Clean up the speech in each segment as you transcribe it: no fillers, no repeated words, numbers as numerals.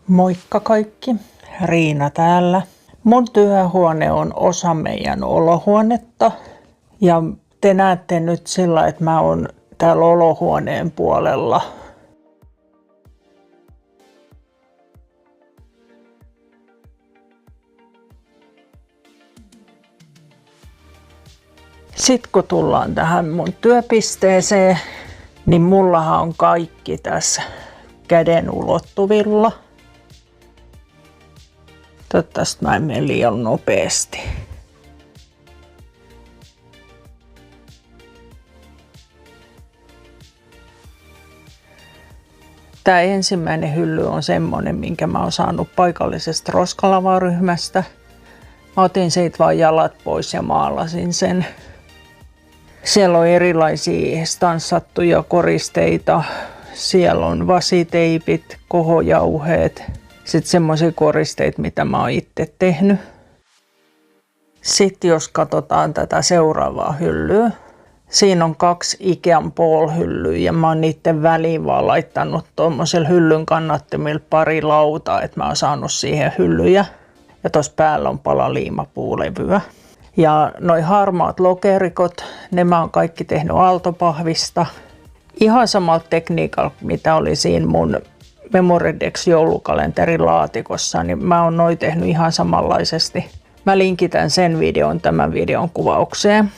Moikka kaikki, Riina täällä. Mun työhuone on osa meidän olohuonetta ja te näette nyt sillä, että mä oon täällä olohuoneen puolella. Sitten kun tullaan tähän mun työpisteeseen, niin mullahan on kaikki tässä käden ulottuvilla. Toivottavasti mä en mene liian nopeasti. Tämä ensimmäinen hylly on semmonen, minkä mä oon saanut paikallisesta roskalavaryhmästä. Mä otin siitä vaan jalat pois ja maalasin sen. Siellä on erilaisia stanssattuja koristeita. Siellä on vasiteipit, kohojauheet. Sitten semmoisia koristeita, mitä mä oon itse tehnyt. Sitten jos katsotaan tätä seuraavaa hyllyä. Siinä on 2 Ikean Paul-hyllyä ja mä oon niiden väliin vaan laittanut tuommoisella hyllyn kannattimilla pari lautaa, että mä oon saanut siihen hyllyjä. Ja tuossa päällä on pala liimapuulevyä. Ja noi harmaat lokerikot, ne mä oon kaikki tehnyt aaltopahvista. Ihan samalla tekniikalla, mitä oli siinä mun Memoredex joulukalenterin laatikossa, niin mä oon noi tehnyt ihan samanlaisesti. Mä linkitän sen videon tämän videon kuvaukseen.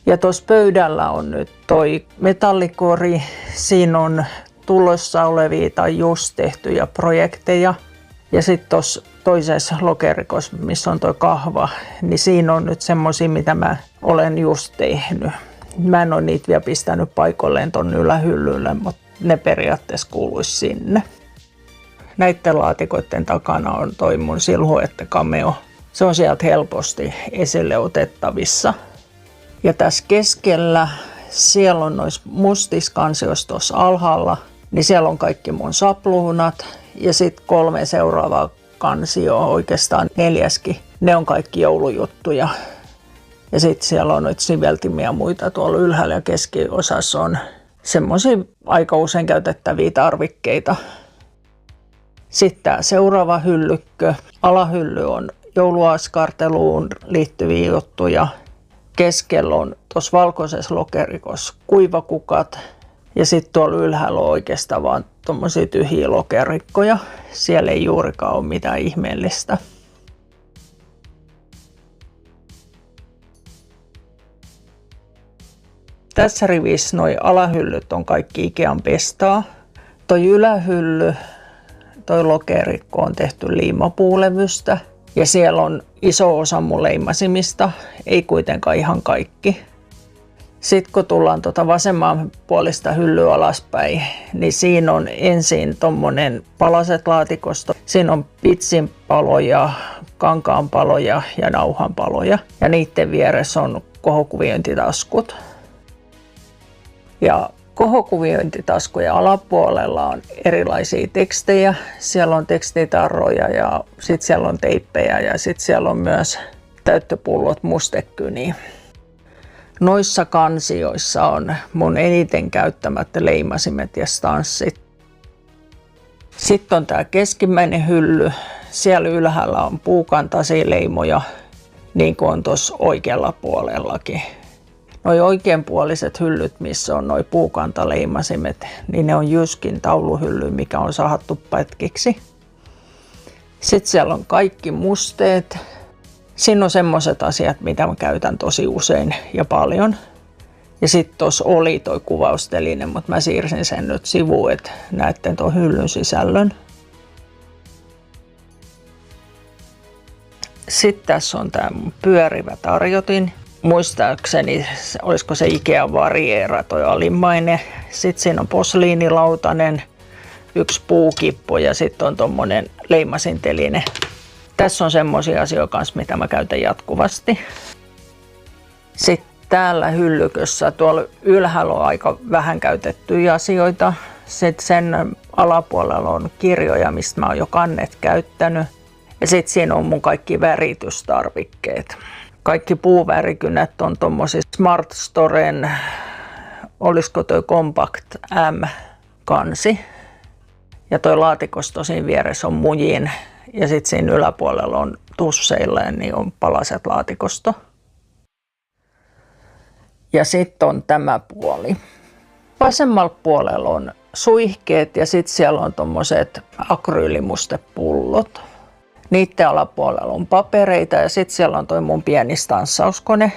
Ja tuossa pöydällä on nyt toi metallikori. Siinä on tulossa olevia tai just tehtyjä projekteja. Ja sitten tuossa toisessa lokerikossa, missä on toi kahva, niin siinä on nyt semmosia, mitä mä olen just tehnyt. Mä en ole niitä vielä pistänyt paikoilleen tonne ylähyllylle, mutta ne periaatteessa kuuluisi sinne. Näiden laatikoiden takana on toi mun Silhouette Cameo. Se on sieltä helposti esille otettavissa. Ja tässä keskellä, siellä on noissa mustiskansioissa tuossa alhaalla, niin siellä on kaikki mun sapluunat. Ja sitten 3 seuraavaa kansioa, oikeastaan 4. Ne on kaikki joulujuttuja. Ja sitten siellä on noita siveltimiä ja muita tuolla ylhäällä ja keskiosassa on semmoisia aika usein käytettäviä tarvikkeita. Sitten tämä seuraava hyllykkö. Alahylly on jouluaskarteluun liittyviä juttuja. Keskellä on tuossa valkoisessa lokerikossa kuivakukat. Ja sitten tuolla ylhäällä on oikeastaan vaan tommosia tyhjiä lokerikkoja. Siellä ei juurikaan ole mitään ihmeellistä. Tässä rivissä noi alahyllyt on kaikki Ikean pestaa. Toi ylähylly, toi lokerikko on tehty liimapuulevystä. Ja siellä on iso osa mun leimasimista, ei kuitenkaan ihan kaikki. Sitten kun tullaan vasemmanpuolista hyllyä alaspäin, niin siinä on ensin tommonen palaset laatikosto. Siinä on pitsin paloja, kankaan paloja ja nauhan paloja. Ja niiden vieressä on kohokuviointitaskut. Ja kohokuviointitaskujen alapuolella on erilaisia tekstejä. Siellä on tekstitarroja ja sitten siellä on teippejä ja sitten siellä on myös täyttöpullot mustekyniä. Noissa kansioissa on mun eniten käyttämät leimasimet ja stanssit. Sitten on tää keskimmäinen hylly. Siellä ylhäällä on puukantaisia leimoja, niin kuin on tuossa oikealla puolellakin. Noi oikeanpuoliset hyllyt, missä on noi puukantaleimasimet, niin ne on Jyskin tauluhylly, mikä on sahattu pätkiksi. Sitten siellä on kaikki musteet. Siinä on semmoiset asiat, mitä mä käytän tosi usein ja paljon. Ja sitten tuossa oli toi kuvausteline, mutta mä siirsin sen nyt sivuun, että näette tuon hyllyn sisällön. Sitten tässä on tää mun pyörivä tarjotin. Muistaakseni, olisiko se Ikea Variera toi alimmainen. Sitten siinä on posliinilautanen, 1 puukippo ja sitten on tommonen leimasinteline. Tässä on semmoisia asioita kanssa, mitä mä käytän jatkuvasti. Sitten täällä hyllykössä tuolla ylhäällä on aika vähän käytettyjä asioita. Sitten sen alapuolella on kirjoja, mistä mä oon jo kannet käyttänyt. Ja sitten siinä on mun kaikki väritystarvikkeet. Kaikki puuvärikynät on tommosia Smart Storen, olisiko toi Compact M kansi. Ja toi laatikosto siinä vieressä on mujin ja sitten siinä yläpuolella on tusseilleen, niin on palaset laatikosto. Ja sitten on tämä puoli. Vasemmalla puolella on suihkeet ja sitten siellä on tommoset akryylimustepullot. Niiden alapuolella on papereita ja sitten siellä on toi mun pieni stanssauskone.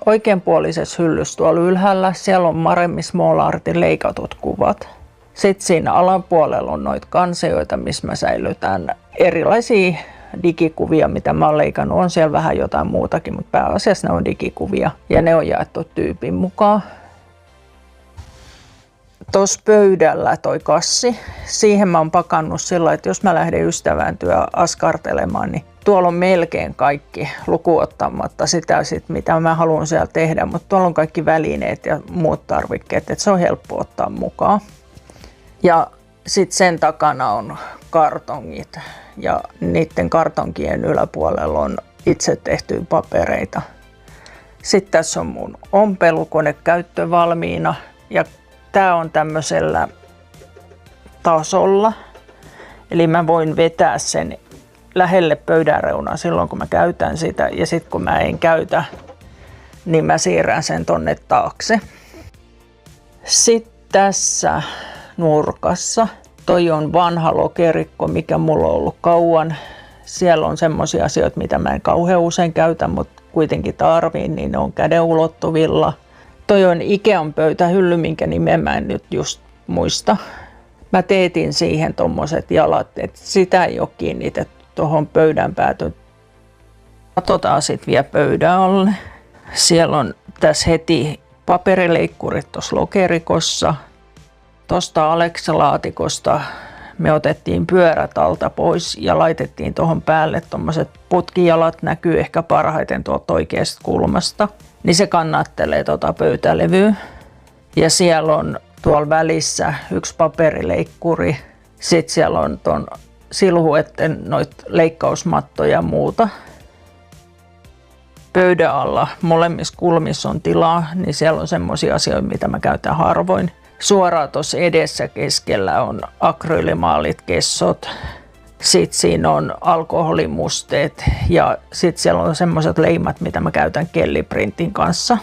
Oikeanpuolisessa hyllyssä tuolla ylhäällä siellä on Maremmi Small Artin leikatut kuvat. Sitten siinä alapuolella on noita kansioita, missä mä säilytän erilaisia digikuvia, mitä mä oon leikannut. On siellä vähän jotain muutakin, mutta pääasiassa ne on digikuvia ja ne on jaettu tyypin mukaan. Tuossa pöydällä toi kassi, siihen mä oon pakannut sillä, että jos mä lähden ystävääntyä askartelemaan, niin tuolla on melkein kaikki lukuottamatta sitä, mitä mä haluan siellä tehdä, mutta tuolla on kaikki välineet ja muut tarvikkeet, että se on helppo ottaa mukaan. Ja sitten sen takana on kartongit ja niiden kartonkien yläpuolella on itse tehtyjä papereita. Sitten tässä on mun ompelukone käyttö valmiina ja tää on tämmöisellä tasolla, eli mä voin vetää sen lähelle pöydän reunaa silloin kun mä käytän sitä ja sitten kun mä en käytä, niin mä siirrän sen tonne taakse. Sitten tässä nurkassa toi on vanha lokerikko, mikä mulla on ollut kauan. Siellä on semmoisia asioita, mitä mä en kauhean usein käytä, mutta kuitenkin tarviin, niin ne on käden ulottuvilla. Toi on Ikean pöytähylly, minkä nimen mä en nyt just muista. Mä teetin siihen tommoset jalat, että sitä ei ole kiinnitetty tuohon pöydän päätyyn. Katsotaan sitten vielä pöydän alle. Siellä on tässä heti paperileikkurit tuossa lokerikossa. Tuosta Alexa-laatikosta me otettiin pyörät alta pois ja laitettiin tuohon päälle tuommoiset putkijalat, näkyy ehkä parhaiten tuolta oikeasta kulmasta. Niin se kannattelee tuota pöytälevyä. Ja siellä on tuolla välissä yksi paperileikkuri. Sitten siellä on tuon silhuetten noita leikkausmattoja ja muuta. Pöydän alla molemmissa kulmissa on tilaa, niin siellä on semmoisia asioita, mitä mä käytän harvoin. Suoraan tuossa edessä keskellä on akryylimaalit, kessot. Sitten siinä on alkoholimusteet ja sitten siellä on semmoiset leimat, mitä mä käytän kelliprintin kanssa.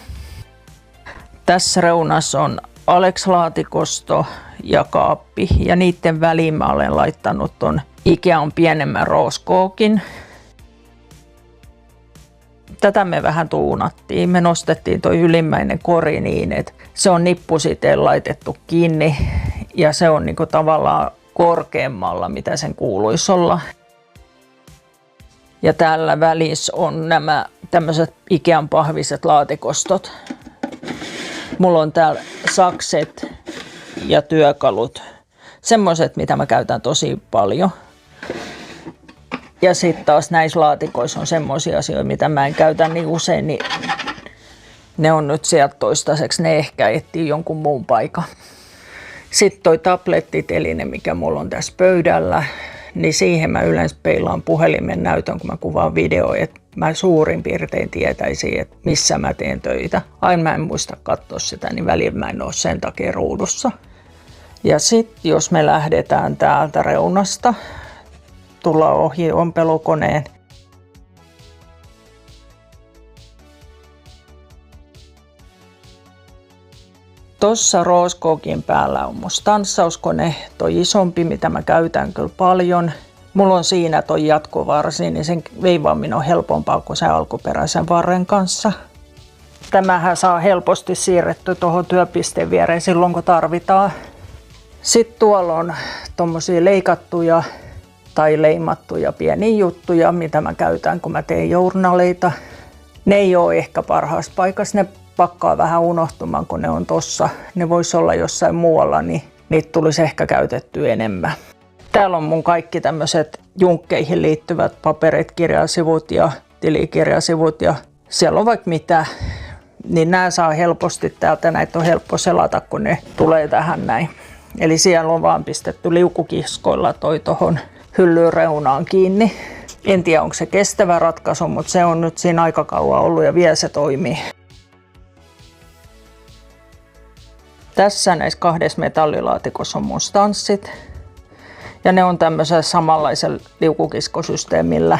Tässä reunassa on Alex-laatikosto ja kaappi ja niiden väliin mä olen laittanut ton Ikean pienemmän rooskookin. Tätä me vähän tuunattiin. Me nostettiin toi ylimmäinen kori niin, että se on nippusiteen laitettu kiinni ja se on niinku tavallaan korkeammalla, mitä sen kuuluisi olla. Ja täällä välissä on nämä tämmöiset Ikean pahviset laatikostot. Mulla on täällä sakset ja työkalut. Semmoiset, mitä mä käytän tosi paljon. Ja sitten taas näissä laatikoissa on semmoisia asioita, mitä mä en käytä niin usein, niin ne on nyt sieltä toistaiseksi. Ne ehkä etsii jonkun muun paikan. Sitten toi tablettiteline, mikä mulla on tässä pöydällä, niin siihen mä yleensä peilaan puhelimen näytön, kun mä kuvaan videoa, että mä suurin piirtein tietäisin, että missä mä teen töitä. Aina mä en muista katsoa sitä, niin välillä mä en ole sen takia ruudussa. Ja sitten jos me lähdetään täältä reunasta, tulla ohi ompelukoneen, tuossa rooskookin päällä on mun stanssauskone, toi isompi, mitä mä käytän kyllä paljon. Mulla on siinä toi jatkovarsi, niin sen veivaaminen on helpompaa kuin se alkuperäisen varren kanssa. Tämähän saa helposti siirretty tuohon työpisteen viereen silloin, kun tarvitaan. Sitten tuolla on tommosia leikattuja tai leimattuja pieniä juttuja, mitä mä käytän, kun mä teen journaleita. Ne ei ole ehkä parhaassa paikassa, ne pakkaa vähän unohtumaan, kun ne on tossa. Ne vois olla jossain muualla, niin niitä tulisi ehkä käytettyä enemmän. Täällä on mun kaikki tämmöiset junkkeihin liittyvät paperit, kirjasivut ja tilikirjasivut ja siellä on vaikka mitä. Niin nämä saa helposti täältä, näitä on helppo selata, kun ne tulee tähän näin. Eli siellä on vaan pistetty liukukiskoilla toi tohon hyllyn reunaan kiinni. En tiedä, onko se kestävä ratkaisu, mutta se on nyt siinä aika kauan ollut ja vielä se toimii. Tässä näissä kahdessa metallilaatikossa on mun stanssit. Ja ne on tämmöisellä samanlaisella liukukiskosysteemillä.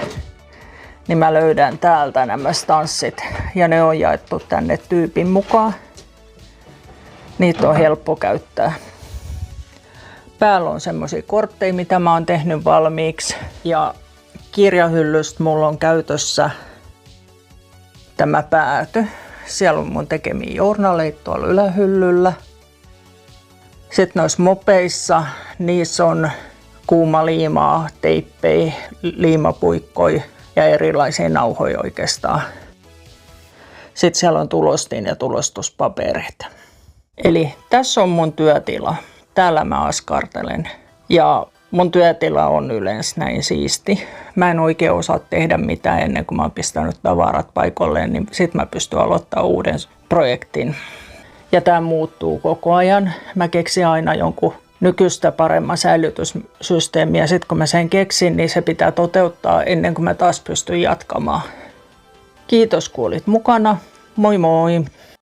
Niin mä löydän täältä nämä stanssit ja ne on jaettu tänne tyypin mukaan. Niitä on helppo käyttää. Päällä on semmosia kortteja, mitä mä oon tehnyt valmiiksi. Ja kirjahyllystä mulla on käytössä tämä pääty. Siellä on mun tekemiä journaleita tuolla ylähyllyllä. Sitten noissa mopeissa, niissä on kuumaliimaa, teippejä, liimapuikkoja ja erilaisia nauhoja oikeastaan. Sitten siellä on tulostin ja tulostuspaperit. Eli tässä on mun työtila. Täällä mä askartelen. Ja mun työtila on yleensä näin siisti. Mä en oikein osaa tehdä mitään ennen kuin mä oon pistänyt tavarat paikalleen, niin sit mä pystyn aloittamaan uuden projektin. Ja tää muuttuu koko ajan. Mä keksin aina jonkun nykyistä paremman säilytyssysteemiä. Sitten kun mä sen keksin, niin se pitää toteuttaa ennen kuin mä taas pystyn jatkamaan. Kiitos kun olit mukana. Moi moi!